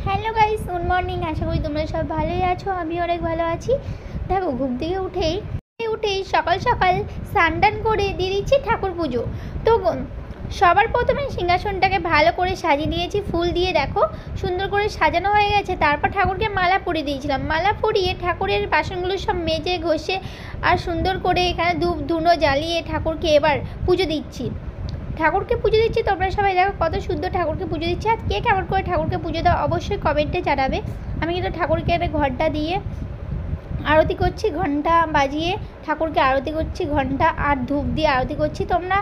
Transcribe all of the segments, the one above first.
Hello guys, good morning. আশা করি তোমরা সব ভালোই আছো। আমি অনেক ভালো আছি। দেখো, ঘুম থেকে উঠেই সকাল সকাল স্নান করে দিয়ে দিচ্ছি ঠাকুর পুজো। তো সবার প্রথমে সিংহাসনটাকে ভালো করে সাজিয়ে দিয়েছি ফুল দিয়ে। দেখো, সুন্দর করে সাজানো হয়ে গেছে। তারপর ঠাকুরকে মালা পরিয়ে দিয়েছিলাম। মালা পরিয়ে ঠাকুরের বাসনগুলো সব মেজে ঘষে আর সুন্দর করে এখানে ধূপ ধুনো জ্বালিয়ে ঠাকুরকে এবার পুজো দিচ্ছি। তোমরা সবাই দেখো কত সুন্দর ঠাকুরকে পুজো দিচ্ছি। আর কে কেমন করে ঠাকুরকে পুজো দাও অবশ্যই কমেন্টে জানাবে। আমি কিন্তু ঠাকুরকে একটা ঘন্টা দিয়ে আরতি করছি, ঘন্টা বাজিয়ে ঠাকুরকে আরতি করছি, ঘন্টা আর ধূপ দিয়ে আরতি করছি। তোমরা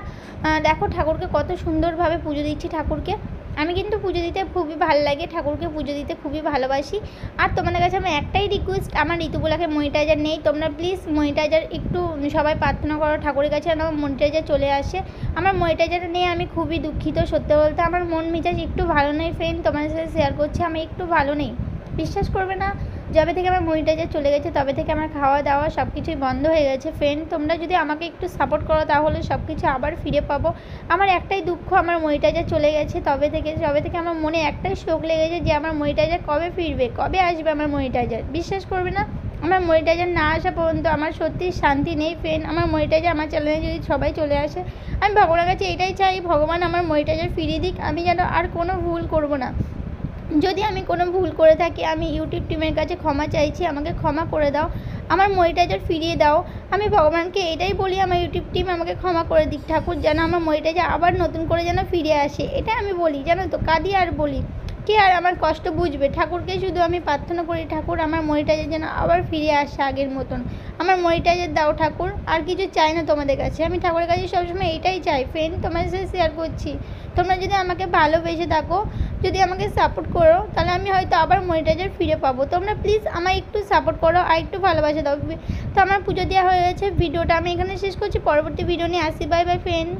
দেখো ঠাকুরকে কত সুন্দরভাবে পুজো দিচ্ছি। ঠাকুরকে আমি কিন্তু পুজো দিতে খুবই ভালো লাগে, ঠাকুরকে পুজো দিতে খুবই ভালোবাসি। আর তোমাদের কাছে আমার একটাই রিকোয়েস্ট, আমার ঋতুবলাকে মনিটাইজার নেই। তোমরা প্লিজ মনিটাইজার একটু সবাই প্রার্থনা করো ঠাকুরের কাছে যেন আমার মনিটাইজার চলে আসে। আমার মনিটাইজারটা নিয়ে আমি খুবই দুঃখিত। সত্যি বলতে আমার মন মেজাজ একটু ভালো নেই ফ্রেন্ড, তোমাদের সাথে শেয়ার করছি। আমি একটু ভালো নেই, বিশ্বাস করবে না। যবে থেকে আমার মনিটাইজার চলে গেছে তবে থেকে আমার খাওয়া দাওয়া সব কিছুই বন্ধ হয়ে গেছে ফ্রেন্ড। তোমরা যদি আমাকে একটু সাপোর্ট করো তাহলে সব কিছু আবার ফিরে পাবো। আমার একটাই দুঃখ, আমার মনিটাইজার চলে গেছে যবে থেকে আমার মনে একটাই শোক লেগেছে যে আমার মনিটাইজার কবে ফিরবে, কবে আসবে আমার মনিটাইজার। বিশ্বাস করবে না, আমার মনিটাইজার না আসা পর্যন্ত আমার সত্যি শান্তি নেই ফ্রেন্ড। আমার মনিটাইজার আমার চ্যানেলে যদি সবাই চলে আসে, আমি ভগবানের কাছে এটাই চাই, ভগবান আমার মনিটাইজার ফিরিয়ে দিক। আমি যেন আর কোনো ভুল করব না। যদি আমি কোনো ভুল করে থাকি আমি ইউটিউব টিমের কাছে ক্ষমা চাইছি, আমাকে ক্ষমা করে দাও, আমার মনিটাইজার ফিরিয়ে দাও। আমি ভগবানকে এটাই বলি, আমার ইউটিউব টিম আমাকে ক্ষমা করে দিক। ঠাকুর যেন আমার মনিটাইজার আবার নতুন করে যেন ফিরে আসে, এটা আমি বলি, জানো তো, কাঁদি আর বলি। কে আর আমার কষ্ট বুঝবে? ঠাকুরকে শুধু আমি প্রার্থনা করি, ঠাকুর আমার মনিটাইজার যেন আবার ফিরে আসে আগের মতন। আমার মনিটাইজার দাও ঠাকুর, আর কিছু চাই না তোমাদের কাছে। আমি ঠাকুরের কাছে সবসময় এইটাই চাই ফ্রেন্ড, তোমাদের সাথে শেয়ার করছি। তোমরা যদি আমাকে ভালোবেসে থাকো, যদি আমাকে সাপোর্ট করো, তাহলে আমি হয়তো আবার মনিটাইজার ফিরে পাবো। তোমরা প্লিজ আমায় একটু সাপোর্ট করো আর একটু ভালোবাসা দাও। তো আমার পুজো দেওয়া হয়ে গেছে, ভিডিওটা আমি এখানে শেষ করছি। পরবর্তী ভিডিও নিয়ে আসি। Bye bye friend.